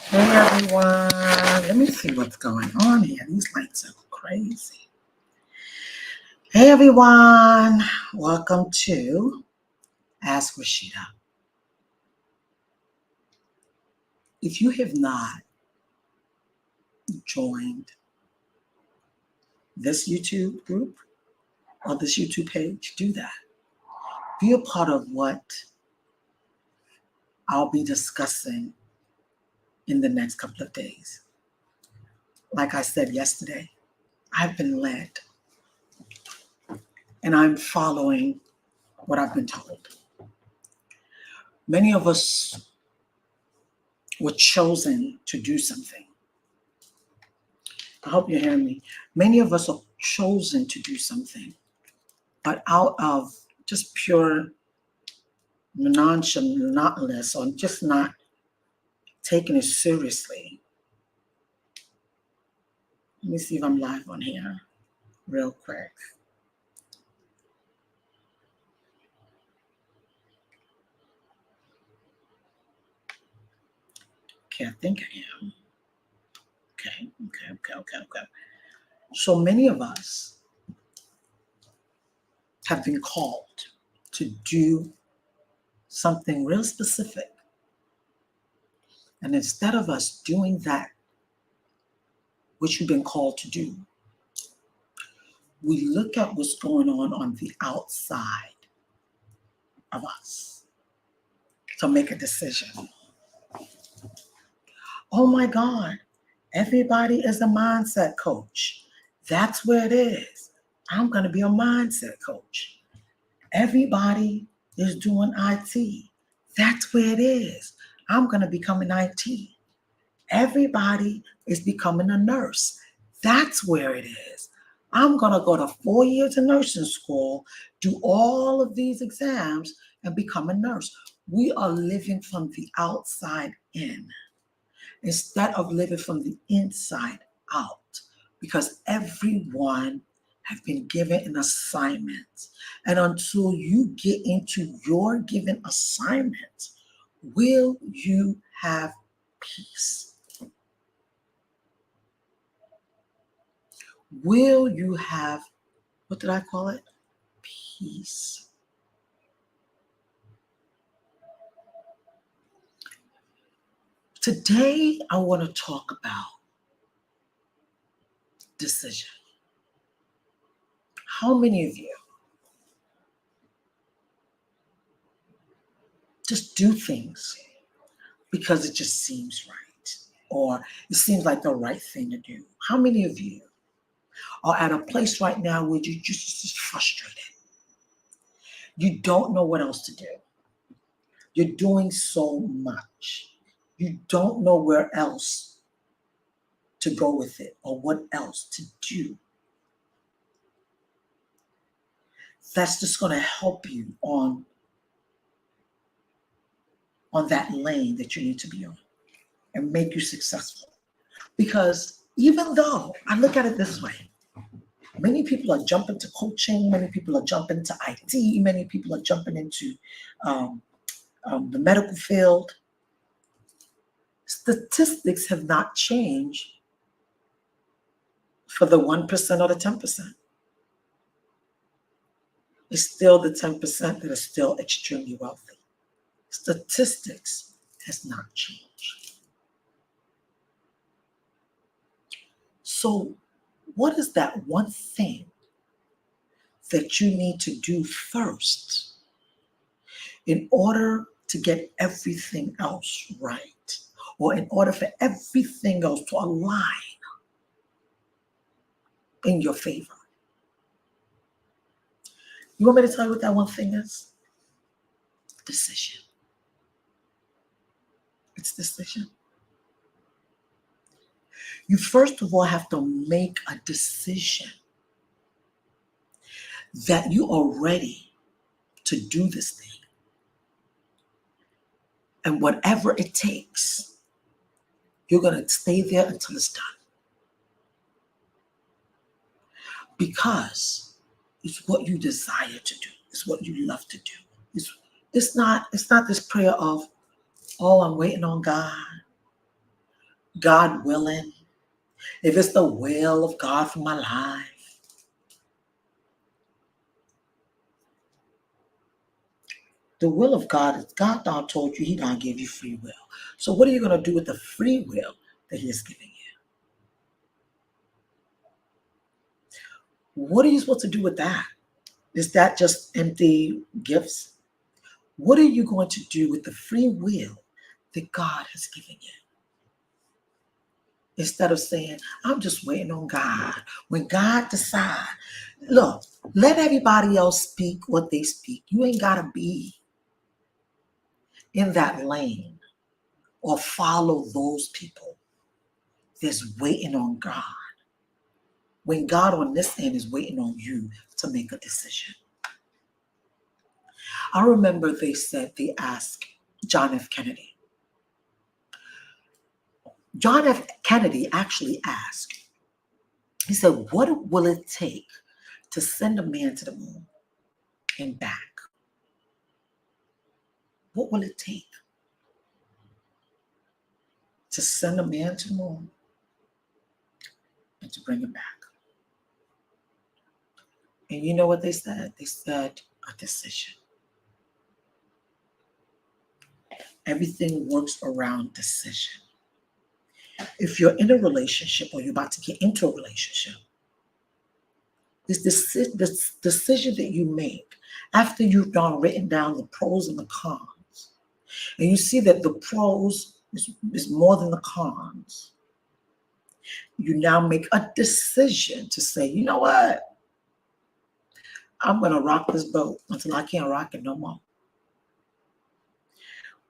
Hey everyone, let me see what's going on here. These lights are crazy. Hey everyone, welcome to Ask Rashida. If you have not joined this YouTube group or this YouTube page, do that. Be a part of what I'll be discussing in the next couple of days. Like I said yesterday, I've been led and I'm following what I've been told. Many of us were chosen to do something. I hope you're hearing me. Many of us are chosen to do something, but out of just pure nonchalantness or just not taking it seriously. Let me see if I'm live on here real quick. Okay, I think I am. Okay. So many of us have been called to do something real specific. And instead of us doing that which you've been called to do, we look at what's going on the outside of us to make a decision. Oh my God, everybody is a mindset coach. That's where it is. I'm going to be a mindset coach. Everybody is doing IT. That's where it is. I'm going to become an IT. Everybody is becoming a nurse. That's where it is. I'm going to go to 4 years of nursing school, do all of these exams, and become a nurse. We are living from the outside in instead of living from the inside out, because everyone have been given an assignment. And until you get into your given assignment, will you have peace? Will you have, what did I call it? Peace. Today, I want to talk about decision. How many of you just do things because it just seems right, or it seems like the right thing to do? How many of you are at a place right now where you're just frustrated? You don't know what else to do. You're doing so much. You don't know where else to go with it or what else to do. That's just going to help you on that lane that you need to be on and make you successful. Because even though I look at it this way, many people are jumping to coaching, many people are jumping to IT, many people are jumping into the medical field. Statistics have not changed for the 1% or the 10%. It's still the 10% that are still extremely wealthy. Statistics has not changed. So, what is that one thing that you need to do first in order to get everything else right, or in order for everything else to align in your favor? You want me to tell you what that one thing is? Decision. It's decision. You first of all have to make a decision that you are ready to do this thing. And whatever it takes, you're going to stay there until it's done. Because it's what you desire to do. It's what you love to do. It's not this prayer of, oh, I'm waiting on God. God willing, if it's the will of God for my life, the will of God is God done told you He done gave you free will. So what are you going to do with the free will that He is giving you? What are you supposed to do with that? Is that just empty gifts? What are you going to do with the free will that God has given you? Instead of saying, I'm just waiting on God. When God decides, look, let everybody else speak what they speak. You ain't got to be in that lane or follow those people that's waiting on God. When God on this end is waiting on you to make a decision. I remember they asked John F. Kennedy. John F. Kennedy actually asked, he said, what will it take to send a man to the moon and back? What will it take to send a man to the moon and to bring him back? And you know what they said? They said a decision. Everything works around decision. If you're in a relationship or you're about to get into a relationship, this decision that you make after you've written down the pros and the cons, and you see that the pros is more than the cons, you now make a decision to say, you know what? I'm going to rock this boat until I can't rock it no more.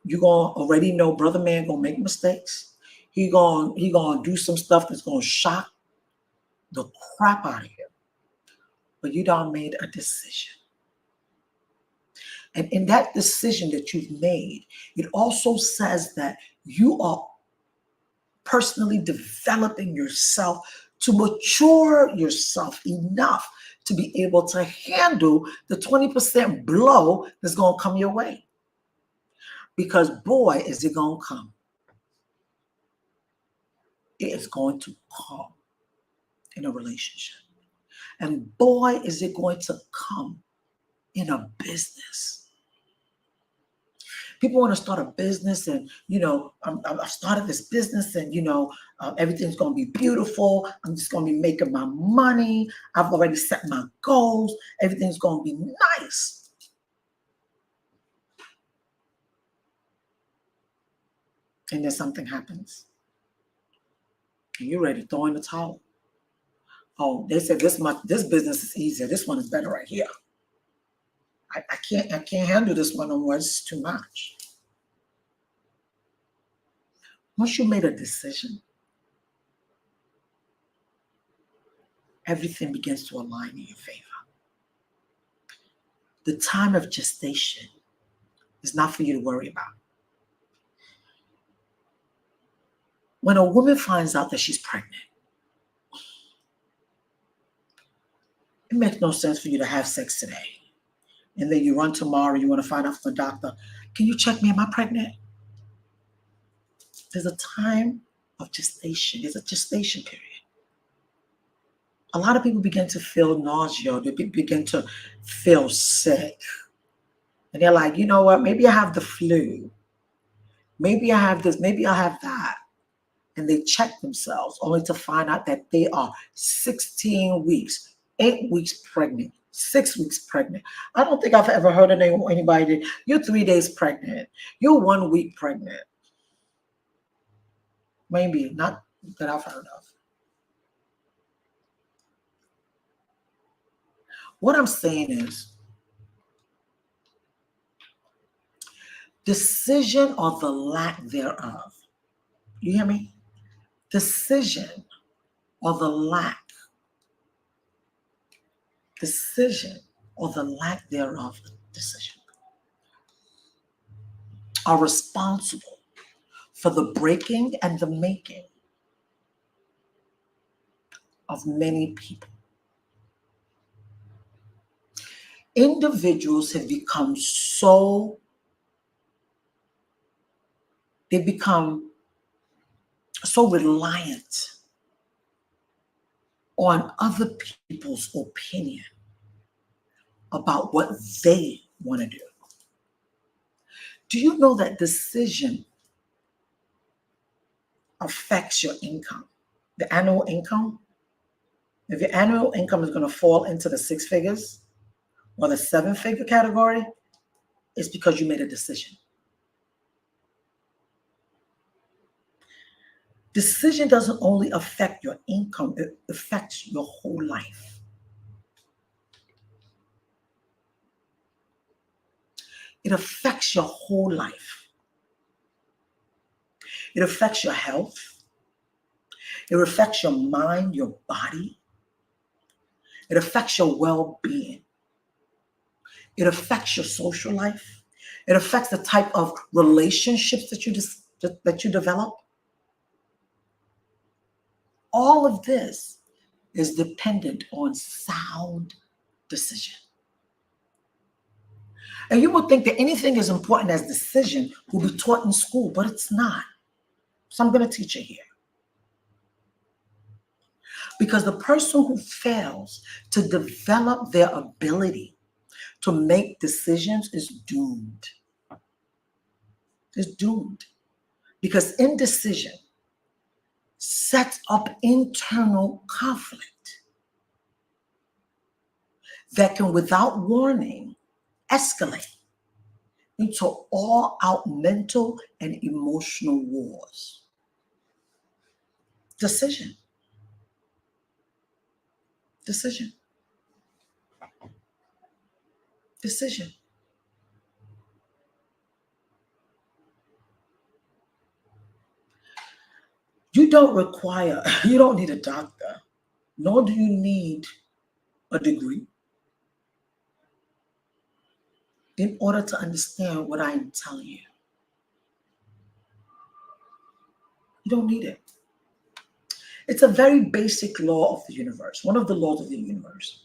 You're going to already know brother man going to make mistakes. He going to do some stuff that's going to shock the crap out of you. But you done made a decision. And in that decision that you've made, it also says that you are personally developing yourself to mature yourself enough to be able to handle the 20% blow that's going to come your way. Because boy, is it going to come. It is going to come in a relationship. And boy, is it going to come in a business. People want to start a business and, I've started this business and, everything's going to be beautiful. I'm just going to be making my money. I've already set my goals. Everything's going to be nice. And then something happens. And you're ready to throw in the towel. Oh, they said this business is easier. This one is better right here. I can't handle this one no more. It's too much. Once you made a decision, everything begins to align in your favor. The time of gestation is not for you to worry about. When a woman finds out that she's pregnant, it makes no sense for you to have sex today. And then you run tomorrow, you want to find out from the doctor, can you check me, am I pregnant? There's a time of gestation. There's a gestation period. A lot of people begin to feel nausea. They begin to feel sick. And they're like, you know what? Maybe I have the flu. Maybe I have this. Maybe I have that. And they check themselves only to find out that they are 16 weeks, 8 weeks pregnant, 6 weeks pregnant. I don't think I've ever heard of anybody that you're 3 days pregnant. You're 1 week pregnant. Maybe not that I've heard of. What I'm saying is, decision or the lack thereof. You hear me? Decision or the lack. Decision or the lack thereof. Decision are responsible for the breaking and the making of many people. Individuals have become they become so reliant on other people's opinion about what they want to do. Do you know that decision affects your income, the annual income? If your annual income is going to fall into the six figures or the seven figure category, it's because you made a decision. Decision doesn't only affect your income, it affects your whole life. It affects your whole life. It affects your health. It affects your mind, your body. It affects your well being. It affects your social life. It affects the type of relationships that you develop. All of this is dependent on sound decision. And you would think that anything as important as decision will be taught in school, but it's not. So I'm going to teach it here. Because the person who fails to develop their ability to make decisions is doomed. Is doomed. Because indecision sets up internal conflict that can, without warning, escalate into all out mental and emotional wars. Decision. Decision. Decision. You don't need a doctor, nor do you need a degree in order to understand what I'm telling you. You don't need it. It's a very basic law of the universe, one of the laws of the universe.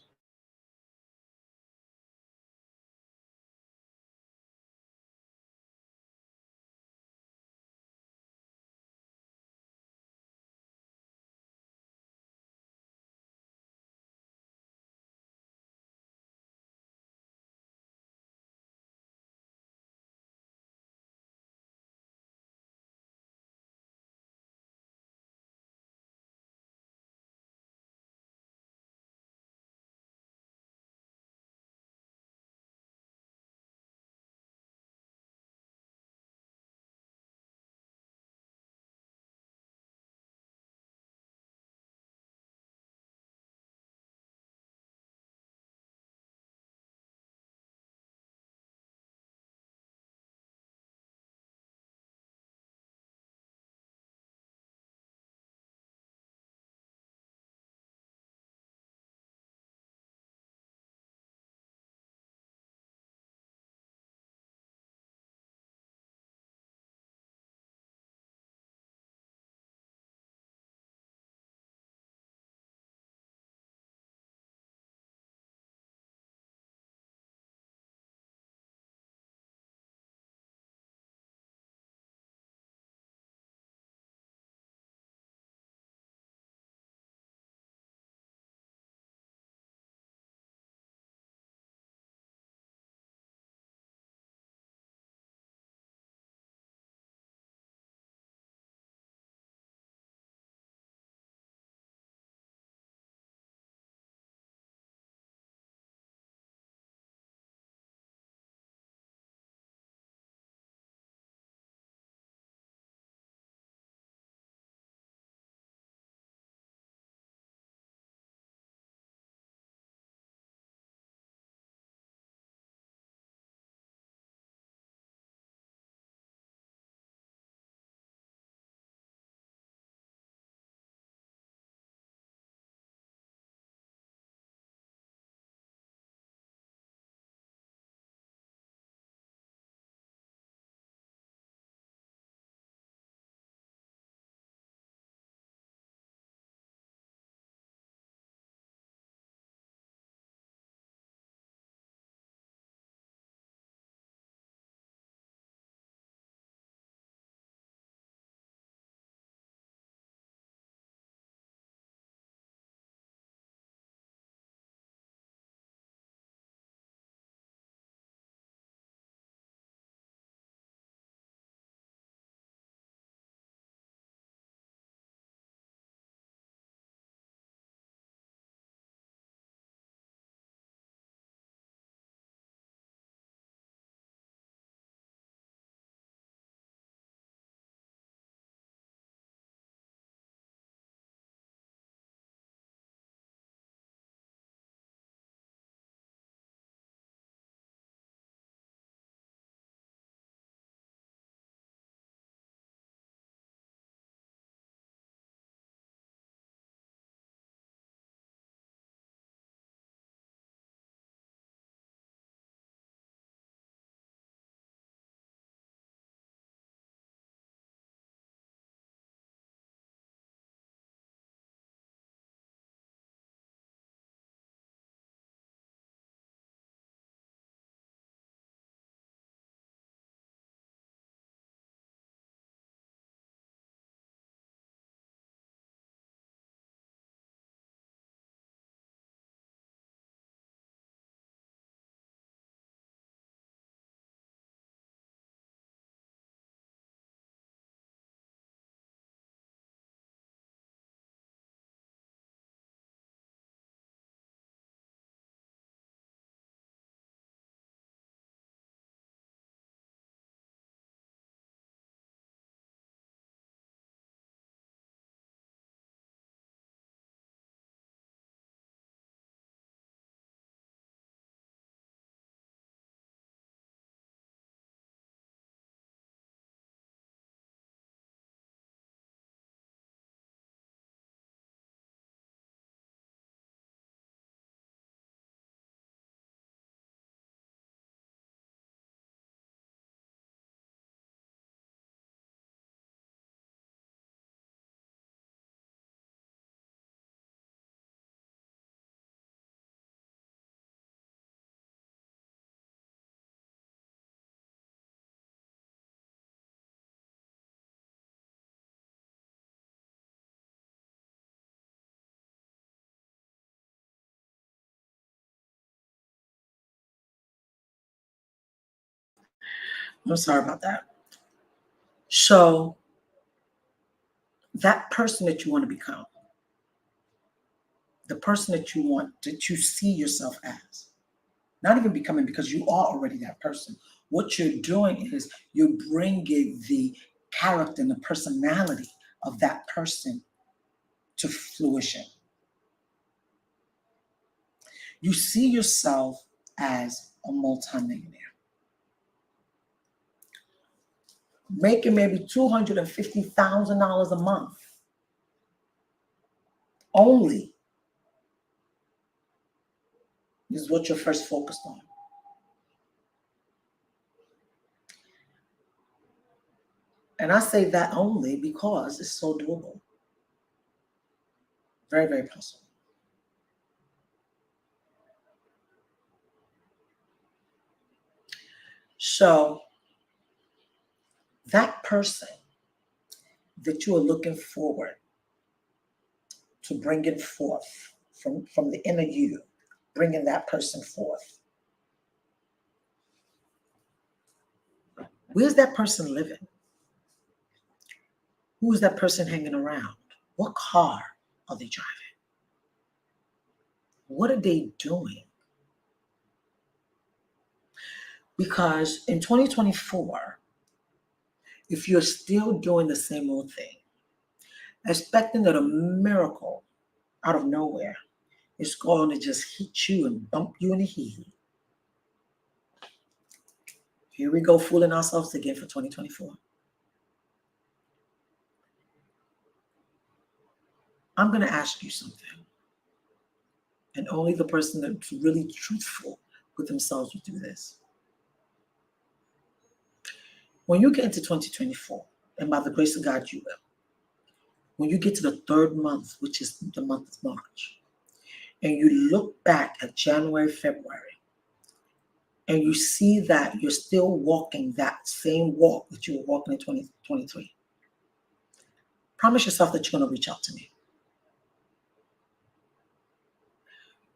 I'm sorry about that. So that person that you want to become, the person that you see yourself as, not even becoming, because you are already that person. What you're doing is you're bringing the character and the personality of that person to fruition. You see yourself as a multimillionaire, making maybe $250,000 a month only is what you're first focused on. And I say that only because it's so doable. Very, very possible. So that person that you are looking forward to bringing forth from the inner you, bringing that person forth. Where's that person living? Who is that person hanging around? What car are they driving? What are they doing? Because in 2024, if you're still doing the same old thing, expecting that a miracle out of nowhere is going to just hit you and bump you in the head, here we go fooling ourselves again for 2024. I'm going to ask you something. And only the person that's really truthful with themselves will do this. When you get into 2024, and by the grace of God, you will, when you get to the third month, which is the month of March, and you look back at January, February, and you see that you're still walking that same walk that you were walking in 2023, promise yourself that you're going to reach out to me.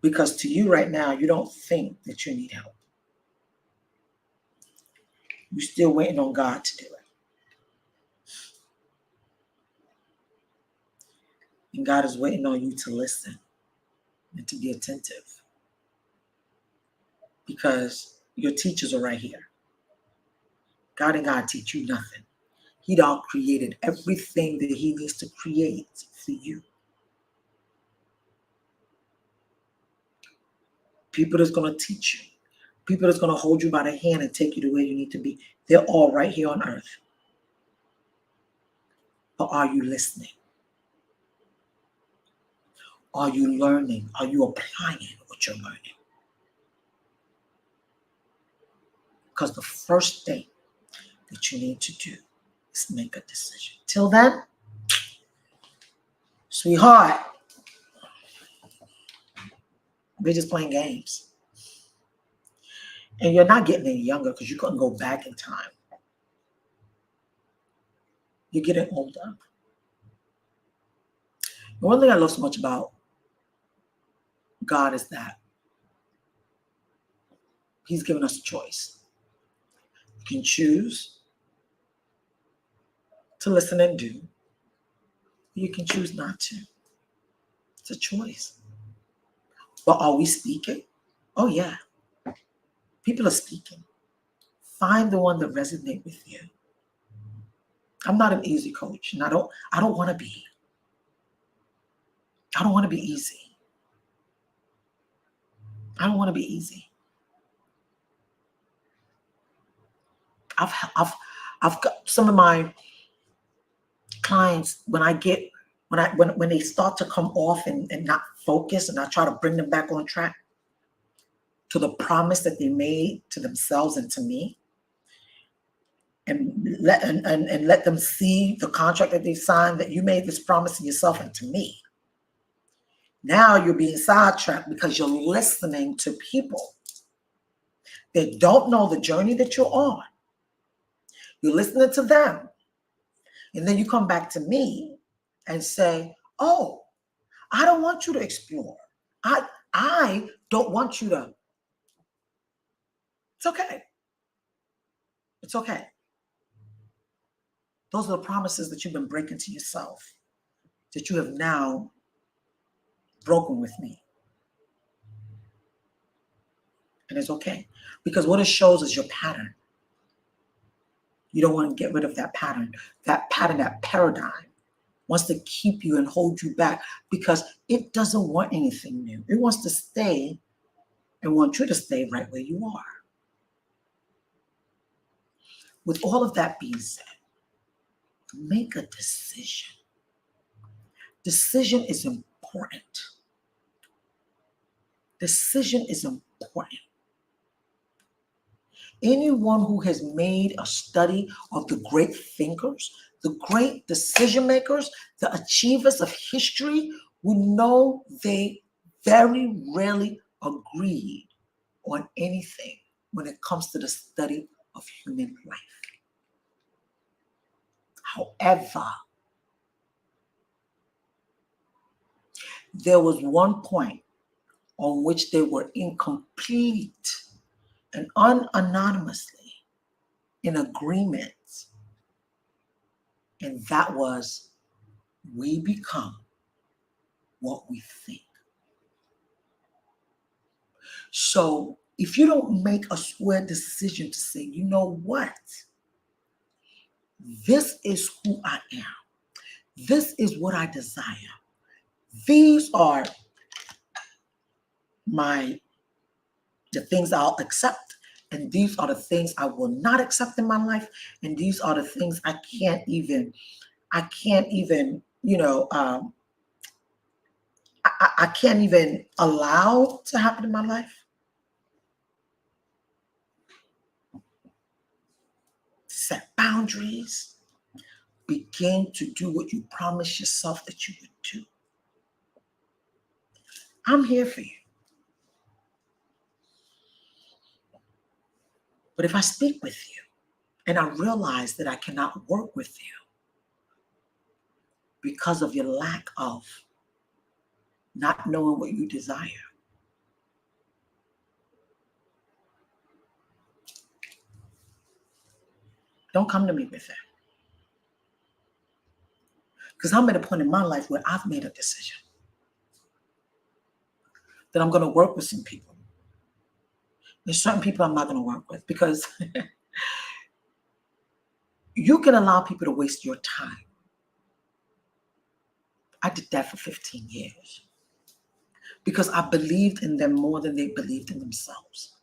Because to you right now, you don't think that you need help. You're still waiting on God to do it. And God is waiting on you to listen and to be attentive. Because your teachers are right here. God ain't got to teach you nothing. He done created everything that he needs to create for you. People that's going to teach you. People that's going to hold you by the hand and take you to where you need to be. They're all right here on earth. But are you listening? Are you learning? Are you applying what you're learning? Because the first thing that you need to do is make a decision. Till then, sweetheart, we're just playing games. And you're not getting any younger because you couldn't go back in time. You're getting older. The one thing I love so much about God is that he's given us a choice. You can choose to listen and do. You can choose not to. It's a choice. But are we speaking? Oh, yeah. People are speaking. Find the one that resonates with you. I'm not an easy coach, and I don't want to be. I don't want to be easy. I don't want to be easy. I've got some of my clients when they start to come off and not focus, and I try to bring them back on track to the promise that they made to themselves and to me, and let them see the contract that they signed, that you made this promise to yourself and to me. Now you're being sidetracked because you're listening to people that don't know the journey that you're on. You're listening to them. And then you come back to me and say, oh, I don't want you to explore. I don't want you to. It's okay. It's okay. Those are the promises that you've been breaking to yourself, that you have now broken with me. And it's okay. Because what it shows is your pattern. You don't want to get rid of that pattern, that paradigm wants to keep you and hold you back because it doesn't want anything new. It wants to stay and want you to stay right where you are. With all of that being said, make a decision. Decision is important. Decision is important. Anyone who has made a study of the great thinkers, the great decision makers, the achievers of history, will know they very rarely agreed on anything when it comes to the study of human life. However, there was one point on which they were incomplete and unanonymously in agreement, and that was we become what we think. So if you don't make a square decision to say, you know what, this is who I am, this is what I desire, these are the things I'll accept, and these are the things I will not accept in my life, and these are the things I can't even I can't even allow to happen in my life. Set boundaries. Begin to do what you promised yourself that you would do. I'm here for you. But if I speak with you and I realize that I cannot work with you because of your lack of not knowing what you desire, don't come to me with that. Because I'm at a point in my life where I've made a decision that I'm going to work with some people. There's certain people I'm not going to work with because you can allow people to waste your time. I did that for 15 years because I believed in them more than they believed in themselves.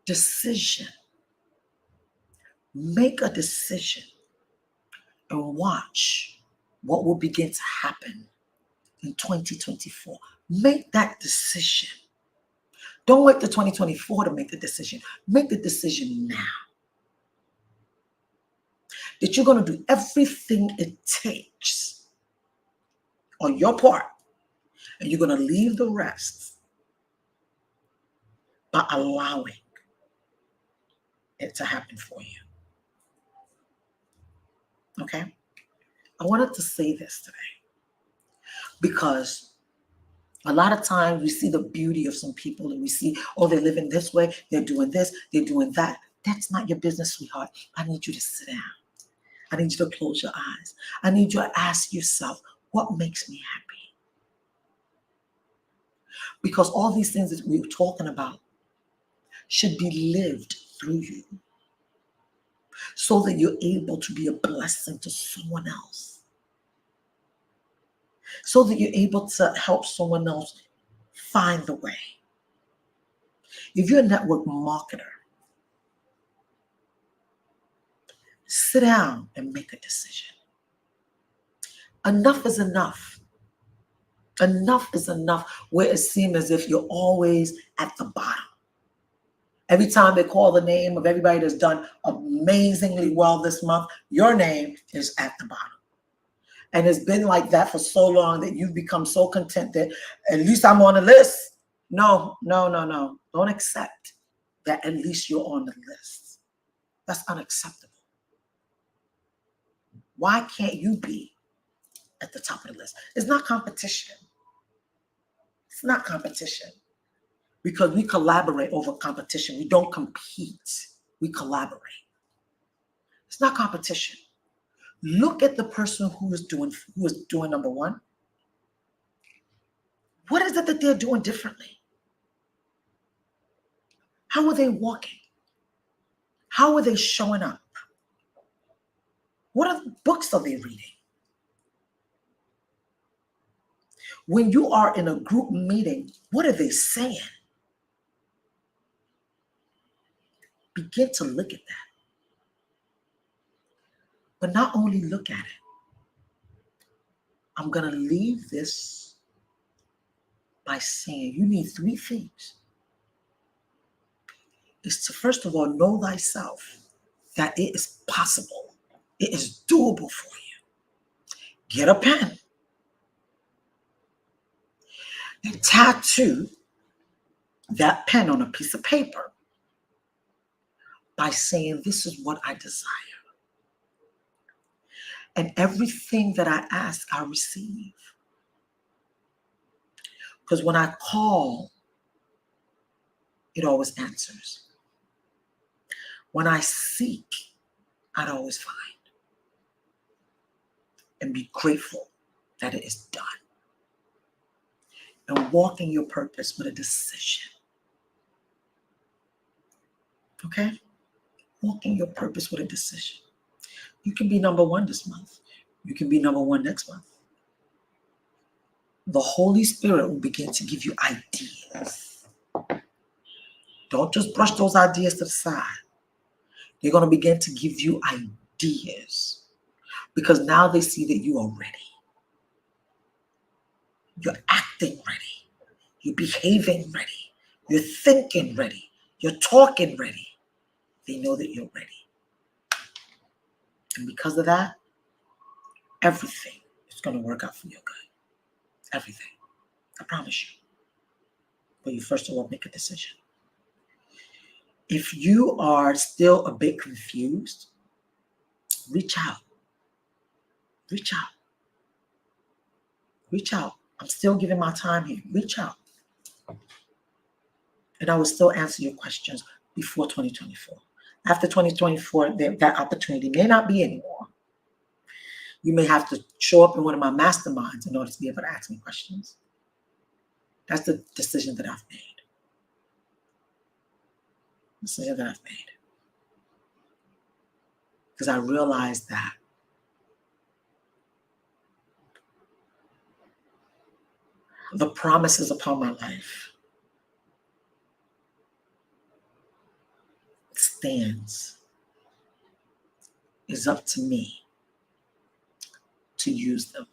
Decision. Make a decision and watch what will begin to happen in 2024. Make that decision. Don't wait till 2024 to make the decision. Make the decision now. That you're going to do everything it takes on your part, and you're going to leave the rest by allowing it to happen for you. Okay? I wanted to say this today because a lot of times we see the beauty of some people and we see, oh, they're living this way, they're doing this, they're doing that. That's not your business, sweetheart. I need you to sit down. I need you to close your eyes. I need you to ask yourself, what makes me happy? Because all these things that we're talking about should be lived through you so that you're able to be a blessing to someone else. So that you're able to help someone else find the way. If you're a network marketer, sit down and make a decision. Enough is enough. Enough is enough where it seems as if you're always at the bottom. Every time they call the name of everybody that's done amazingly well this month, your name is at the bottom. And it's been like that for so long that you've become so content that at least I'm on the list. No. Don't accept that at least you're on the list. That's unacceptable. Why can't you be at the top of the list? It's not competition. It's not competition. because we collaborate over competition. We don't compete. We collaborate. It's not competition. Look at the person who is doing number one. What is it that they're doing differently? How are they walking? How are they showing up? What books are they reading? When you are in a group meeting, what are they saying? Begin to look at that. But not only look at it. I'm going to leave this by saying you need three things. Is to, first of all, know thyself, that it is possible. It is doable for you. Get a pen and tattoo that pen on a piece of paper by saying, this is what I desire. And everything that I ask, I receive. Because when I call, it always answers. When I seek, I'd always find. And be grateful that it is done. And walk in your purpose with a decision. Okay? Walk in your purpose with a decision. You can be number one this month. You can be number one next month. The Holy Spirit will begin to give you ideas. Don't just brush those ideas to the side. They're going to begin to give you ideas. Because now they see that you are ready. You're acting ready. You're behaving ready. You're thinking ready. You're talking ready. They know that you're ready. And because of that, everything is going to work out for your good. Everything. I promise you. But you first of all make a decision. If you are still a bit confused, reach out. Reach out. Reach out. I'm still giving my time here. Reach out. And I will still answer your questions before 2024. After 2024, that opportunity may not be anymore. You may have to show up in one of my masterminds in order to be able to ask me questions. That's the decision that I've made. Decision that I've made. Because I realized that the promises upon my life stands. It's up to me to use them.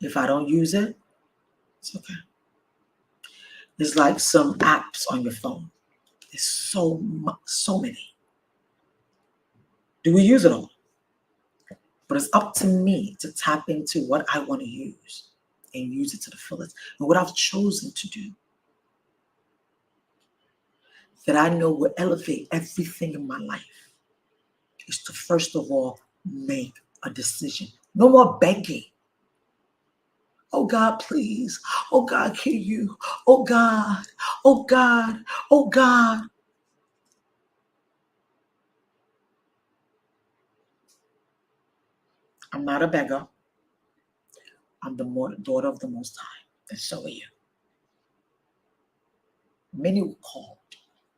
If I don't use it, it's okay. It's like some apps on your phone. There's so many. Do we use it all? But it's up to me to tap into what I want to use and use it to the fullest. And what I've chosen to do, that I know will elevate everything in my life, is to first of all make a decision. No more begging. Oh God, please. Oh God, can you? Oh God. Oh God. Oh God. I'm not a beggar. I'm the daughter of the Most High, and so are you. Many were called,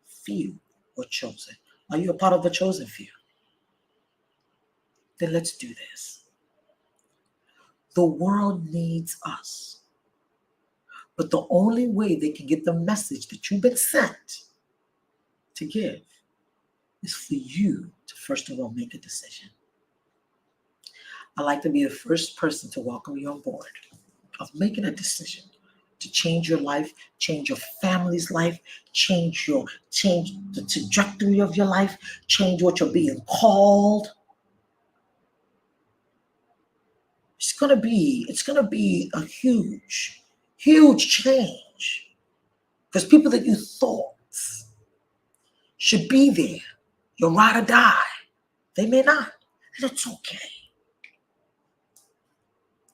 few were chosen. Are you a part of the chosen few? Then let's do this. The world needs us. But the only way they can get the message that you've been sent to give is for you to first of all make a decision. I'd like to be the first person to welcome you on board of making a decision to change your life, change your family's life, change the trajectory of your life, change what you're being called. It's gonna be a huge change. Because people that you thought should be there, your ride or die, they may not. And it's okay.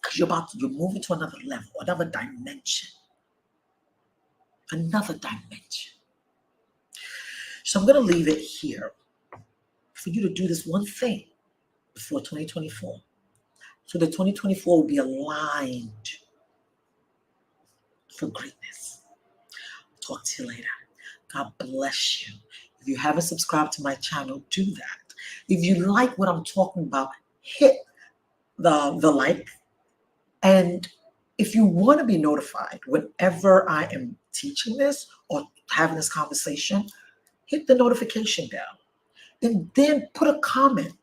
Because you're moving to another level, another dimension. another dimension. So I'm going to leave it here for you to do this one thing before 2024. So that 2024 will be aligned for greatness. Talk to you later. God bless you. If you haven't subscribed to my channel, do that. If you like what I'm talking about, hit the like. And if you want to be notified whenever I am teaching this or having this conversation, hit the notification bell. And then put a comment.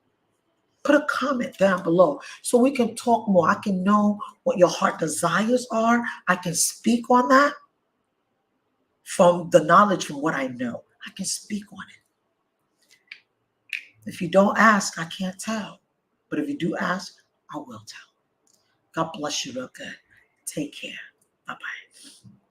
Put a comment down below so we can talk more. I can know what your heart desires are. I can speak on that from the knowledge from what I know. I can speak on it. If you don't ask, I can't tell. But if you do ask, I will tell. God bless you real good. Take care. Bye-bye.